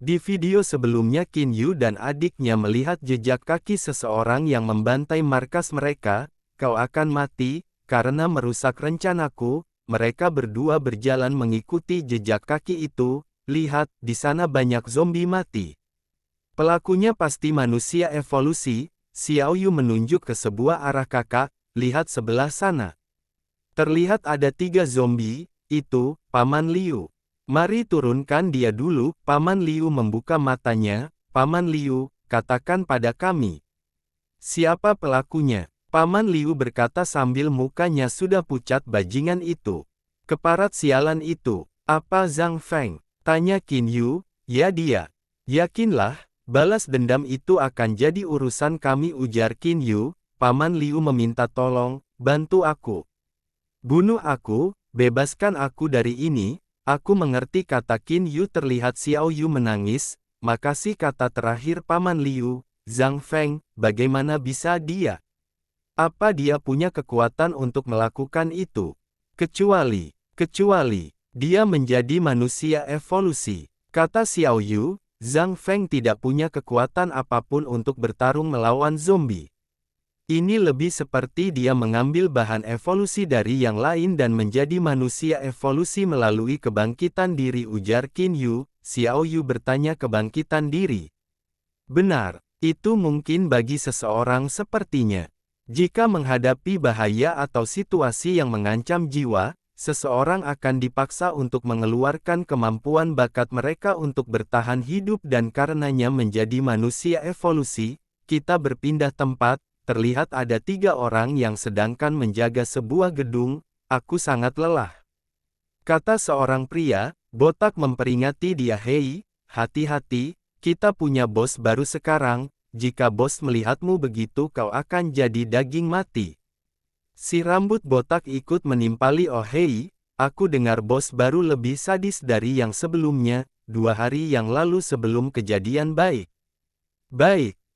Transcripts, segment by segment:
Di video sebelumnya Qin Yu dan adiknya melihat jejak kaki seseorang yang membantai markas mereka. Kau akan mati, karena merusak rencanaku. Mereka berdua berjalan mengikuti jejak kaki itu. Lihat, di sana banyak zombie mati. Pelakunya pasti manusia evolusi. Xiao Yu menunjuk ke sebuah arah. Kakak, lihat sebelah sana. Terlihat ada 3 zombie, itu, Paman Liu. Mari turunkan dia dulu. Paman Liu membuka matanya. Paman Liu, katakan pada kami. Siapa pelakunya? Paman Liu berkata sambil mukanya sudah pucat. Bajingan itu. Keparat sialan itu. Apa Zhang Feng? Tanya Qin Yu. Ya dia. Yakinlah, balas dendam itu akan jadi urusan kami, ujar Qin Yu. Paman Liu meminta tolong, bantu aku. Bunuh aku, bebaskan aku dari ini. Aku mengerti, kata Qin Yu. Terlihat Xiao Yu menangis. Makasih, kata terakhir Paman Liu. Zhang Feng, bagaimana bisa dia? Apa dia punya kekuatan untuk melakukan itu? Kecuali, dia menjadi manusia evolusi. Kata Xiao Yu, Zhang Feng tidak punya kekuatan apapun untuk bertarung melawan zombie. Ini lebih seperti dia mengambil bahan evolusi dari yang lain dan menjadi manusia evolusi melalui kebangkitan diri, ujar Qin Yu. Xiao Yu bertanya, kebangkitan diri? Benar, itu mungkin bagi seseorang sepertinya. Jika menghadapi bahaya atau situasi yang mengancam jiwa, seseorang akan dipaksa untuk mengeluarkan kemampuan bakat mereka untuk bertahan hidup dan karenanya menjadi manusia evolusi. Kita berpindah tempat. Terlihat ada 3 orang yang sedangkan menjaga sebuah gedung. Aku sangat lelah, kata seorang pria, botak memperingati dia. Hei, hati-hati, kita punya bos baru sekarang. Jika bos melihatmu begitu kau akan jadi daging mati. Si rambut botak ikut menimpali. Oh hei, aku dengar bos baru lebih sadis dari yang sebelumnya, 2 hari yang lalu sebelum kejadian. Baik.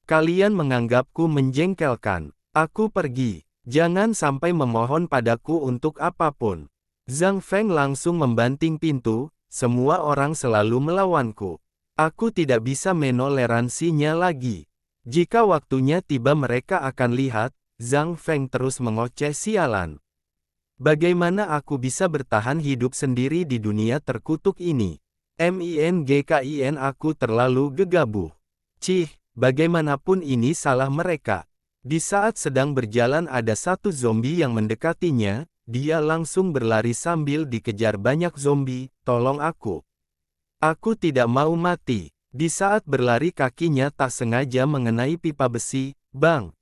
Kalian menganggapku menjengkelkan. Aku pergi. Jangan sampai memohon padaku untuk apapun. Zhang Feng langsung membanting pintu. Semua orang selalu melawanku. Aku tidak bisa menoleransinya lagi. Jika waktunya tiba mereka akan lihat. Zhang Feng terus mengoceh, sialan. Bagaimana aku bisa bertahan hidup sendiri di dunia terkutuk ini? Mingkin aku terlalu gegabah. Cih. Bagaimanapun ini salah mereka. Di saat sedang berjalan ada 1 zombie yang mendekatinya, dia langsung berlari sambil dikejar banyak zombie. Tolong aku. Aku tidak mau mati. Di saat berlari kakinya tak sengaja mengenai pipa besi. Bang!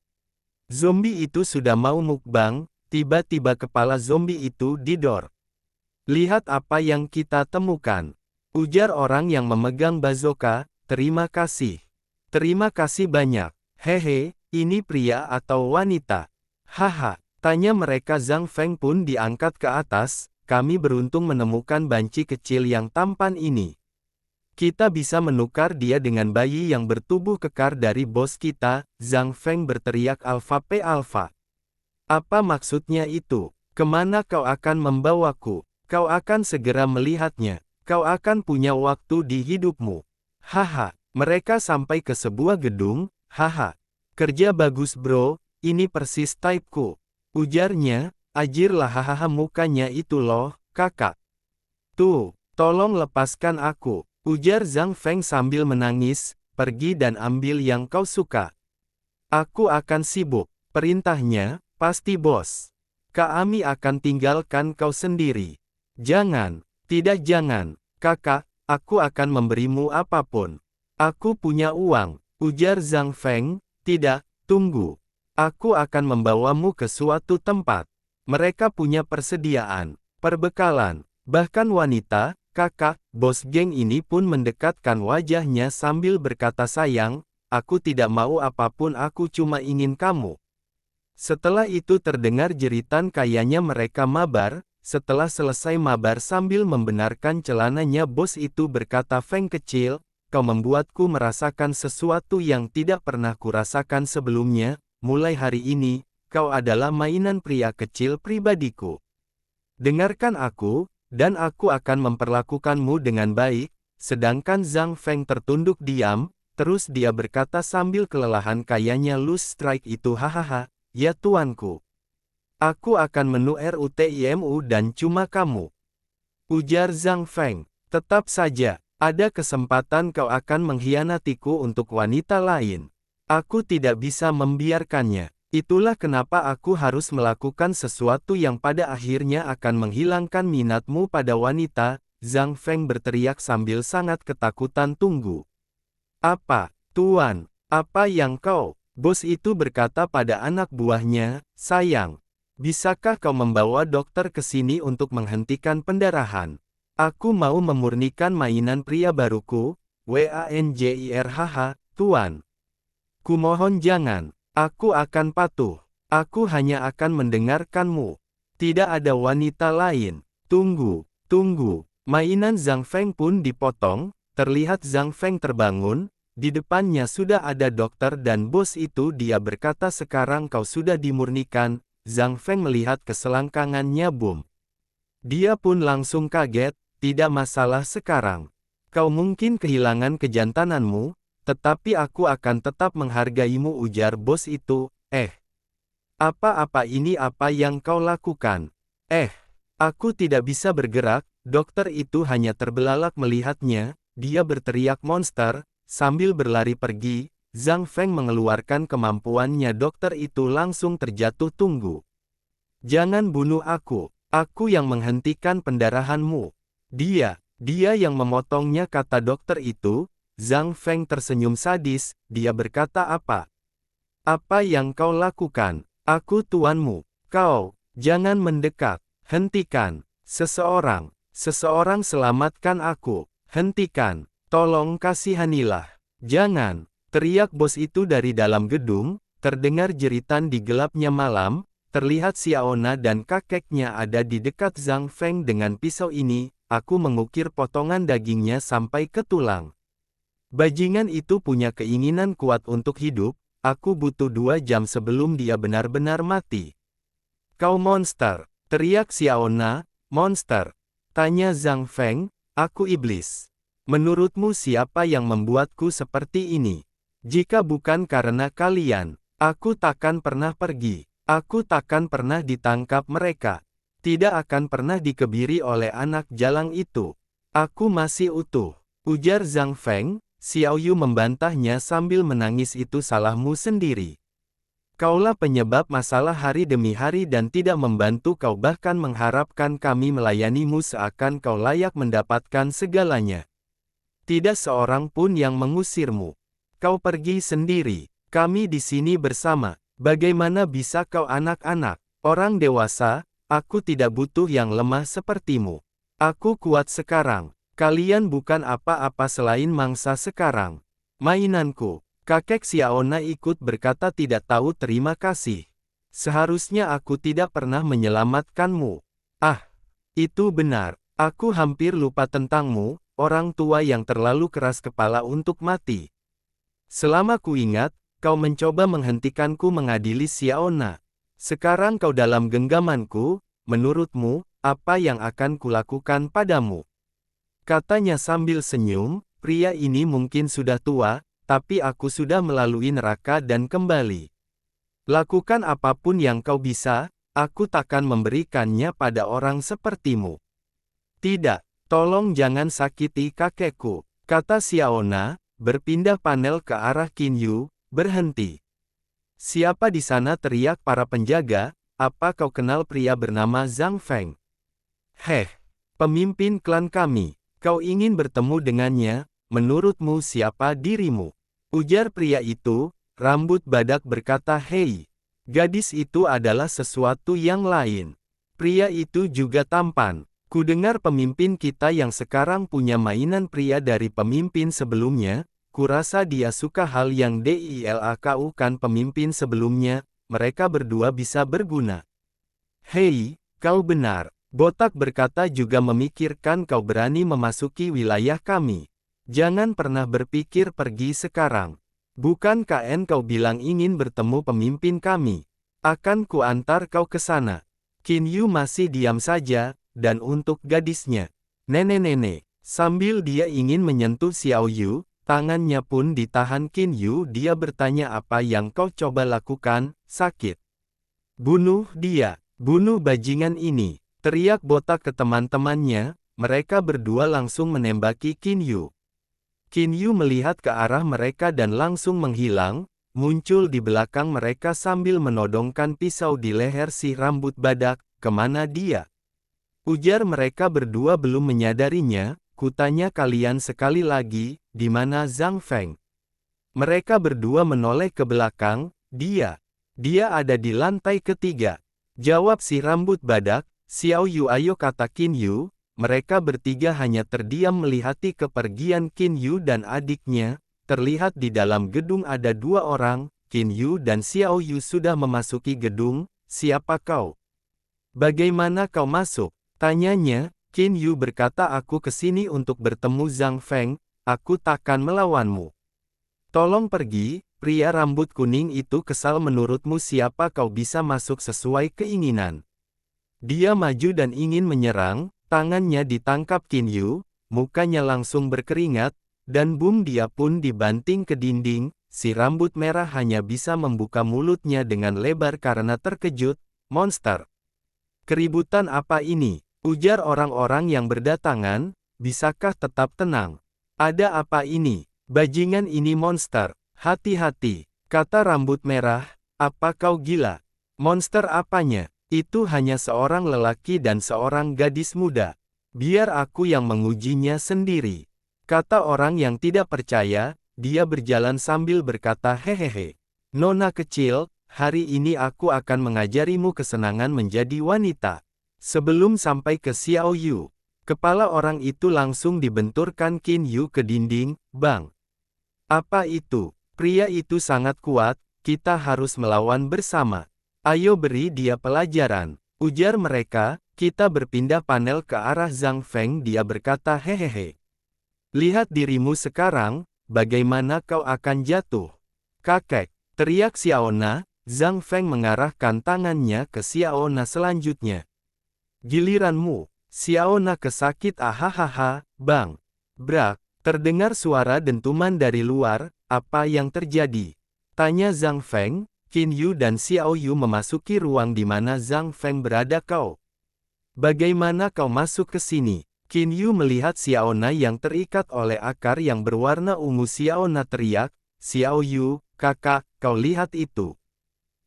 Zombie itu sudah mau mukbang, tiba-tiba kepala zombie itu didor. Lihat apa yang kita temukan, ujar orang yang memegang bazooka. Terima kasih. Terima kasih banyak. Hehe, ini pria atau wanita? Haha, tanya mereka. Zhang Feng pun diangkat ke atas. Kami beruntung menemukan banci kecil yang tampan ini. Kita bisa menukar dia dengan bayi yang bertubuh kekar dari bos kita. Zhang Feng berteriak, Alpha P Alpha. Apa maksudnya itu? Kemana kau akan membawaku? Kau akan segera melihatnya. Kau akan punya waktu di hidupmu. Haha. Mereka sampai ke sebuah gedung. Haha. Kerja bagus bro, ini persis typeku. Ujarnya, ajirlah, hahaha, mukanya itu loh, kakak. Tuh, tolong lepaskan aku, ujar Zhang Feng sambil menangis. Pergi dan ambil yang kau suka. Aku akan sibuk. Perintahnya, pasti bos. Kami akan tinggalkan kau sendiri. Jangan, tidak jangan, kakak, aku akan memberimu apapun. Aku punya uang, ujar Zhang Feng. Tidak, tunggu. Aku akan membawamu ke suatu tempat. Mereka punya persediaan, perbekalan, bahkan wanita. Kakak, bos geng ini pun mendekatkan wajahnya sambil berkata, sayang, aku tidak mau apapun, aku cuma ingin kamu. Setelah itu terdengar jeritan, kayaknya mereka mabar. Setelah selesai mabar sambil membenarkan celananya, bos itu berkata, Feng kecil, kau membuatku merasakan sesuatu yang tidak pernah kurasakan sebelumnya. Mulai hari ini, kau adalah mainan pria kecil pribadiku. Dengarkan aku, dan aku akan memperlakukanmu dengan baik. sedangkan Zhang Feng tertunduk diam, terus dia berkata sambil kelelahan kayaknya lose strike itu hahaha, ya tuanku. Aku akan menu RUTIMU dan cuma kamu. Ujar Zhang Feng, tetap saja, ada kesempatan kau akan mengkhianatiku untuk wanita lain. Aku tidak bisa membiarkannya. Itulah kenapa aku harus melakukan sesuatu yang pada akhirnya akan menghilangkan minatmu pada wanita, Zhang Feng berteriak sambil sangat ketakutan. Tunggu. Apa, Tuan? Apa yang kau? Bos itu berkata pada anak buahnya, sayang. Bisakah kau membawa dokter ke sini untuk menghentikan pendarahan? Aku mau memurnikan mainan pria baruku, WANJIRHH, Tuan. Kumohon jangan. Aku akan patuh. Aku hanya akan mendengarkanmu. Tidak ada wanita lain. Tunggu, tunggu. Mainan Zhang Feng pun dipotong, terlihat Zhang Feng terbangun, di depannya sudah ada dokter dan bos itu. Dia berkata sekarang kau sudah dimurnikan. Zhang Feng melihat keselangkangannya. Boom. Dia pun langsung kaget, tidak masalah sekarang. Kau mungkin kehilangan kejantananmu, tetapi aku akan tetap menghargaimu, ujar bos itu. Apa-apa ini apa yang kau lakukan? Aku tidak bisa bergerak. Dokter itu hanya terbelalak melihatnya. Dia berteriak monster, sambil berlari pergi. Zhang Feng mengeluarkan kemampuannya. Dokter itu langsung terjatuh. Tunggu. Jangan bunuh aku. Aku yang menghentikan pendarahanmu. Dia yang memotongnya, kata dokter itu. Zhang Feng tersenyum sadis, dia berkata apa? Apa yang kau lakukan? Aku tuanmu. Kau, jangan mendekat. Hentikan. Seseorang selamatkan aku. Hentikan. Tolong kasihanilah. Jangan. Teriak bos itu dari dalam gedung, terdengar jeritan di gelapnya malam, terlihat Xiaona dan kakeknya ada di dekat Zhang Feng dengan pisau ini, aku mengukir potongan dagingnya sampai ke tulang. Bajingan itu punya keinginan kuat untuk hidup, aku butuh 2 jam sebelum dia benar-benar mati. Kau monster, teriak Xiaona. Monster? Tanya Zhang Feng, aku iblis. Menurutmu siapa yang membuatku seperti ini? Jika bukan karena kalian, aku takkan pernah pergi. Aku takkan pernah ditangkap mereka. Tidak akan pernah dikebiri oleh anak jalang itu. Aku masih utuh, ujar Zhang Feng. Xiao Yu membantahnya sambil menangis, itu salahmu sendiri. Kaulah penyebab masalah hari demi hari dan tidak membantu, kau bahkan mengharapkan kami melayanimu seakan kau layak mendapatkan segalanya. Tidak seorang pun yang mengusirmu. Kau pergi sendiri, kami di sini bersama. Bagaimana bisa kau? Anak-anak, orang dewasa, aku tidak butuh yang lemah sepertimu. Aku kuat sekarang. Kalian bukan apa-apa selain mangsa sekarang. Mainanku. Kakek Xiaona ikut berkata tidak tahu terima kasih. Seharusnya aku tidak pernah menyelamatkanmu. Itu benar. Aku hampir lupa tentangmu, orang tua yang terlalu keras kepala untuk mati. Selama ku ingat, kau mencoba menghentikanku, mengadili Xiaona. Sekarang kau dalam genggamanku, menurutmu, apa yang akan kulakukan padamu? Katanya sambil senyum, pria ini mungkin sudah tua, tapi aku sudah melalui neraka dan kembali. Lakukan apapun yang kau bisa, aku takkan memberikannya pada orang sepertimu. Tidak, tolong jangan sakiti kakekku, kata Xiaona, berpindah panel ke arah Qin Yu, berhenti. Siapa di sana? Teriak para penjaga, apa kau kenal pria bernama Zhang Feng? Pemimpin klan kami. Kau ingin bertemu dengannya, menurutmu siapa dirimu? Ujar pria itu, rambut badak berkata, hei, gadis itu adalah sesuatu yang lain. Pria itu juga tampan. Kudengar pemimpin kita yang sekarang punya mainan pria dari pemimpin sebelumnya, kurasa dia suka hal yang dilakukan pemimpin sebelumnya, mereka berdua bisa berguna. Hei, kau benar. Botak berkata juga memikirkan kau berani memasuki wilayah kami. Jangan pernah berpikir pergi sekarang. Bukankah kau bilang ingin bertemu pemimpin kami? Akan ku antar kau ke sana. Qin Yu masih diam saja, dan untuk gadisnya. Nenek-nenek, Sambil dia ingin menyentuh Xiao Yu, tangannya pun ditahan Qin Yu. Dia bertanya, apa yang kau coba lakukan, sakit? Bunuh dia, bunuh bajingan ini, teriak botak ke teman-temannya. Mereka berdua langsung menembaki Qin Yu. Qin Yu melihat ke arah mereka dan langsung menghilang, muncul di belakang mereka sambil menodongkan pisau di leher si rambut badak. Kemana dia? Ujar mereka berdua belum menyadarinya. Kutanya kalian sekali lagi, di mana Zhang Feng? Mereka berdua menoleh ke belakang. Dia ada di lantai ketiga. Jawab si rambut badak. Xiao Yu, ayo, kata Qin Yu. Mereka bertiga hanya terdiam melihati kepergian Qin Yu dan adiknya. Terlihat di dalam gedung ada dua orang. Qin Yu dan Xiao Yu sudah memasuki gedung. Siapa kau? Bagaimana kau masuk? Tanyanya. Qin Yu berkata, aku kesini untuk bertemu Zhang Feng. Aku takkan melawanmu. Tolong pergi. Pria rambut kuning itu kesal. Menurutmu siapa kau bisa masuk sesuai keinginan? Dia maju dan ingin menyerang. Tangannya ditangkap Qin Yu. Mukanya langsung berkeringat. Dan boom, dia pun dibanting ke dinding. Si rambut merah hanya bisa membuka mulutnya dengan lebar karena terkejut. Monster! Keributan apa ini? Ujar orang-orang yang berdatangan. Bisakah tetap tenang? Ada apa ini? Bajingan ini monster. Hati-hati, kata rambut merah. Apa kau gila? Monster apanya? Itu hanya seorang lelaki dan seorang gadis muda. Biar aku yang mengujinya sendiri. Kata orang yang tidak percaya. Dia berjalan sambil berkata, hehehe. Nona kecil, hari ini aku akan mengajarimu kesenangan menjadi wanita. Sebelum sampai ke Xiao Yu, kepala orang itu langsung dibenturkan Qin Yu ke dinding. Bang! Apa itu? Pria itu sangat kuat, kita harus melawan bersama. Ayo beri dia pelajaran. Ujar mereka. Kita berpindah panel ke arah Zhang Feng. Dia berkata, hehehe. Lihat dirimu sekarang, bagaimana kau akan jatuh? Kakek! Teriak Xiaona. Zhang Feng mengarahkan tangannya ke Xiaona selanjutnya. Giliranmu, Xiaona kesakit. Ahahaha, bang. Brak, terdengar suara dentuman dari luar. Apa yang terjadi? Tanya Zhang Feng. Qin Yu dan Xiao Yu memasuki ruang di mana Zhang Feng berada. Kau? Bagaimana kau masuk ke sini? Qin Yu melihat Xiaona yang terikat oleh akar yang berwarna ungu. Xiaona teriak, Xiao Yu, kakak, kau lihat itu?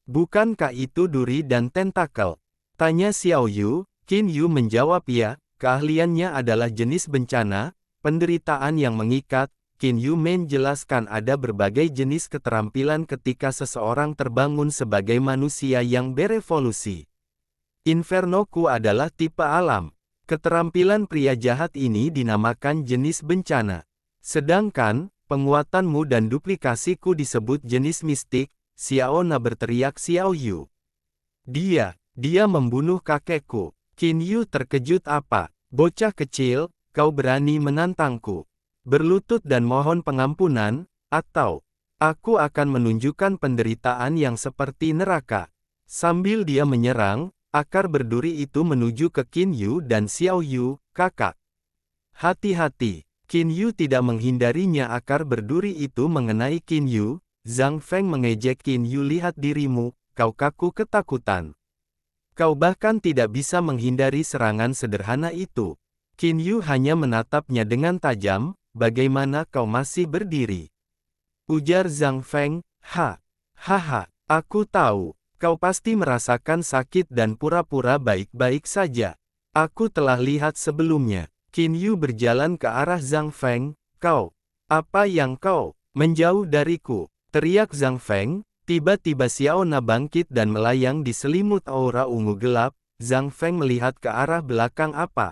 Bukankah itu duri dan tentakel? Tanya Xiao Yu. Qin Yu menjawab, ya, keahliannya adalah jenis bencana, penderitaan yang mengikat. Qin Yu menjelaskan ada berbagai jenis keterampilan ketika seseorang terbangun sebagai manusia yang berevolusi. Infernoku adalah tipe alam. Keterampilan pria jahat ini dinamakan jenis bencana. Sedangkan, penguatanmu dan duplikasiku disebut jenis mistik. Xiaona berteriak. Xiao Yu. Dia membunuh kakekku. Qin Yu terkejut. Apa? Bocah kecil, kau berani menantangku? Berlutut dan mohon pengampunan, atau aku akan menunjukkan penderitaan yang seperti neraka. Sambil dia menyerang, akar berduri itu menuju ke Qin Yu dan Xiao Yu. Kakak! Hati-hati! Qin Yu tidak menghindarinya. Akar berduri itu mengenai Qin Yu. Zhang Feng mengejek Qin Yu. Lihat dirimu, kau kaku ketakutan. Kau bahkan tidak bisa menghindari serangan sederhana itu. Qin Yu hanya menatapnya dengan tajam. Bagaimana kau masih berdiri? Ujar Zhang Feng. Haha, aku tahu. Kau pasti merasakan sakit dan pura-pura baik-baik saja. Aku telah lihat sebelumnya. Qin Yu berjalan ke arah Zhang Feng. Kau? Apa yang kau? Menjauh dariku! Teriak Zhang Feng. Tiba-tiba Xiaona bangkit dan melayang di selimut aura ungu gelap. Zhang Feng melihat ke arah belakang. Apa?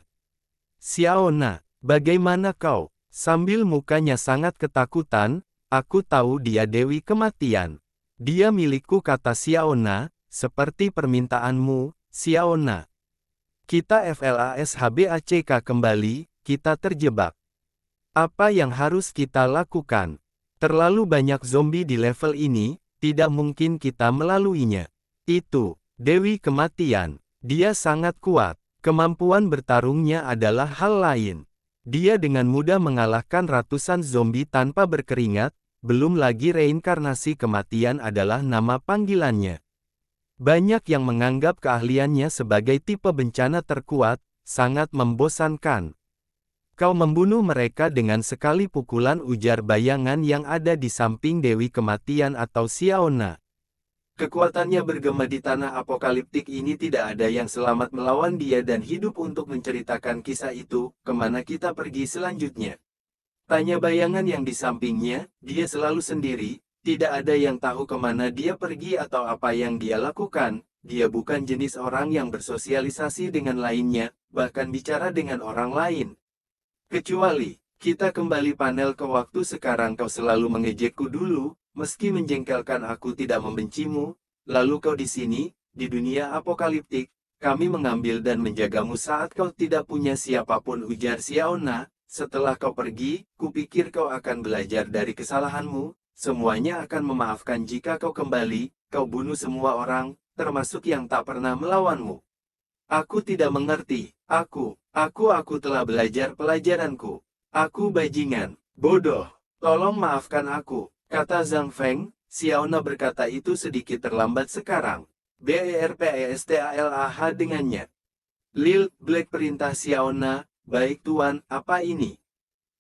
Xiaona, bagaimana kau? Sambil mukanya sangat ketakutan. Aku tahu dia Dewi Kematian. Dia milikku, kata Xiaona. Seperti permintaanmu, Xiaona. Kita FLASHBACK kembali. Kita terjebak. Apa yang harus kita lakukan? Terlalu banyak zombie di level ini. Tidak mungkin kita melaluinya. Itu Dewi Kematian. Dia sangat kuat. Kemampuan bertarungnya adalah hal lain. Dia dengan mudah mengalahkan ratusan zombie tanpa berkeringat, belum lagi reinkarnasi kematian adalah nama panggilannya. Banyak yang menganggap keahliannya sebagai tipe bencana terkuat, sangat membosankan. Kau membunuh mereka dengan sekali pukulan, ujar bayangan yang ada di samping Dewi Kematian atau Xiaona. Kekuatannya bergema di tanah apokaliptik ini, tidak ada yang selamat melawan dia dan hidup untuk menceritakan kisah itu. Kemana kita pergi selanjutnya? Tanya bayangan yang di sampingnya. Dia selalu sendiri, tidak ada yang tahu kemana dia pergi atau apa yang dia lakukan. Dia bukan jenis orang yang bersosialisasi dengan lainnya, bahkan bicara dengan orang lain. Kecuali, kita kembali panel ke waktu sekarang. Kau selalu mengejekku dulu. Meski menjengkelkan, aku tidak membencimu. Lalu kau di sini, di dunia apokaliptik, kami mengambil dan menjagamu saat kau tidak punya siapapun, ujar Xiaona. Setelah kau pergi, kupikir kau akan belajar dari kesalahanmu. Semuanya akan memaafkan jika kau kembali. Kau bunuh semua orang, termasuk yang tak pernah melawanmu. Aku tidak mengerti. Aku telah belajar pelajaranku. Aku bajingan, bodoh. Tolong maafkan aku, kata Zhang Feng. Xiaona berkata itu sedikit terlambat sekarang. Berpestalah dengannya. Lil Black, perintah Xiaona. Baik tuan, apa ini?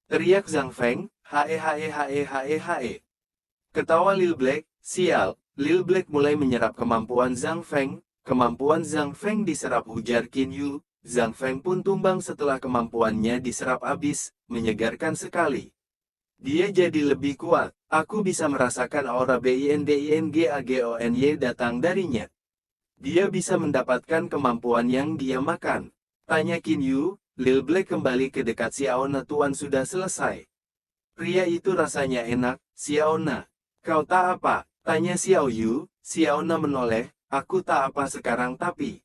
Teriak Zhang Feng. Hae. Ketawa Lil Black. Sial. Lil Black mulai menyerap kemampuan Zhang Feng. Kemampuan Zhang Feng diserap, ujar Qin Yu. Zhang Feng pun tumbang setelah kemampuannya diserap habis. Menyegarkan sekali. Dia jadi lebih kuat. Aku bisa merasakan aura Bindingagony datang darinya. Dia bisa mendapatkan kemampuan yang dia makan. Tanya Qin Yu. Lil Black kembali ke dekat Xiaona. Tuan sudah selesai. Pria itu rasanya enak. Xiaona, kau tak apa? Tanya Xiao Yu. Xiaona menoleh. Aku tak apa sekarang, tapi...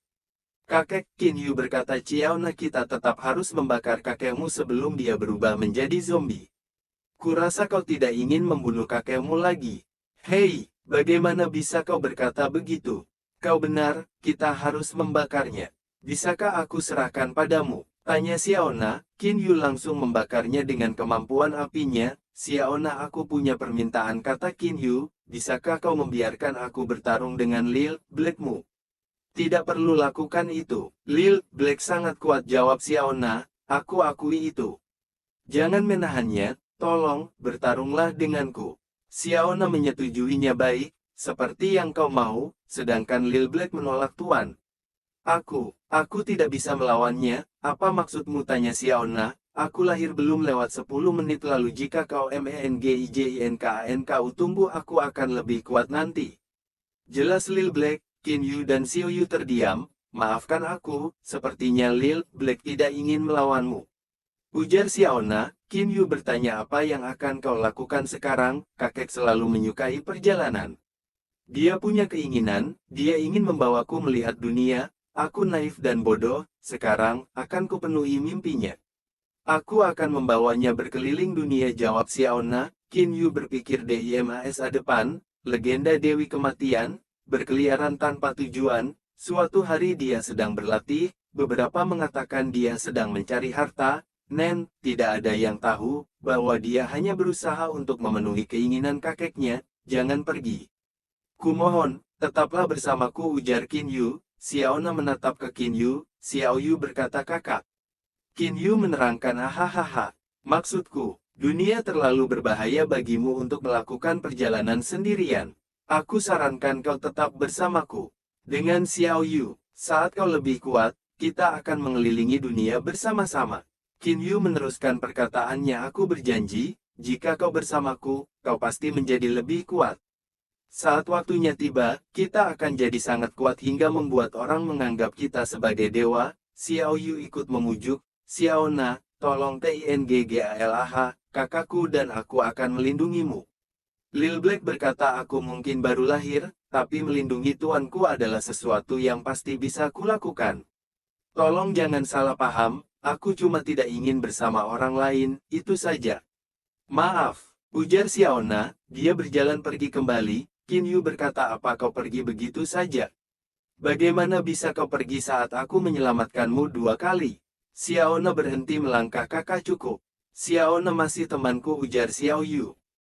Kakek, Qin Yu berkata, Xiaona, kita tetap harus membakar kakekmu sebelum dia berubah menjadi zombie. Kurasa kau tidak ingin membunuh kakekmu lagi. Hei, bagaimana bisa kau berkata begitu? Kau benar, kita harus membakarnya. Bisakah aku serahkan padamu? Tanya Xiaona. Qin Yu langsung membakarnya dengan kemampuan apinya. Xiaona, aku punya permintaan, kata Qin Yu. Bisakah kau membiarkan aku bertarung dengan Lil Blackmu? Tidak perlu lakukan itu. Lil Black sangat kuat, jawab Xiaona. Aku akui itu. Jangan menahannya. Tolong, bertarunglah denganku. Xiaona menyetujuinya. Baik, seperti yang kau mau, sedangkan Lil Black menolak, tuan. Aku tidak bisa melawannya. Apa maksudmu? Tanya Xiaona. Aku lahir belum lewat 10 menit lalu. Jika kau menginkanku tumbuh, aku akan lebih kuat nanti. Jelas Lil Black. Qin Yu dan Xiao Yu terdiam. Maafkan aku, sepertinya Lil Black tidak ingin melawanmu, ujar Xiaona. Qin Yu bertanya, apa yang akan kau lakukan sekarang? Kakek selalu menyukai perjalanan. Dia punya keinginan, dia ingin membawaku melihat dunia. Aku naif dan bodoh, sekarang akan kupenuhi mimpinya. Aku akan membawanya berkeliling dunia, jawab Xiaona. Qin Yu berpikir di masa depan, legenda Dewi Kematian, berkeliaran tanpa tujuan. Suatu hari dia sedang berlatih, beberapa mengatakan dia sedang mencari harta. Nen, tidak ada yang tahu bahwa dia hanya berusaha untuk memenuhi keinginan kakeknya. Jangan pergi. Kumohon, tetaplah bersamaku, ujar Qin Yu. Xiaona menatap ke Qin Yu. Xiao Yu berkata, kakak. Qin Yu menerangkan, hahaha. Maksudku, dunia terlalu berbahaya bagimu untuk melakukan perjalanan sendirian. Aku sarankan kau tetap bersamaku. Dengan Xiao Yu, saat kau lebih kuat, kita akan mengelilingi dunia bersama-sama. Qin Yu meneruskan perkataannya, aku berjanji, jika kau bersamaku, kau pasti menjadi lebih kuat. Saat waktunya tiba, kita akan jadi sangat kuat hingga membuat orang menganggap kita sebagai dewa. Xiao Yu ikut memujuk, Xiaona, tolong Tinggalah, kakakku dan aku akan melindungimu. Lil Black berkata, aku mungkin baru lahir, tapi melindungi tuanku adalah sesuatu yang pasti bisa kulakukan. Tolong jangan salah paham. Aku cuma tidak ingin bersama orang lain, itu saja. Maaf, ujar Xiaona. Dia berjalan pergi kembali. Qin Yu berkata, apa kau pergi begitu saja? Bagaimana bisa kau pergi saat aku menyelamatkanmu 2 kali? Xiaone berhenti melangkah. Kakak cukup. Xiaone masih temanku, ujar Xiao Yu.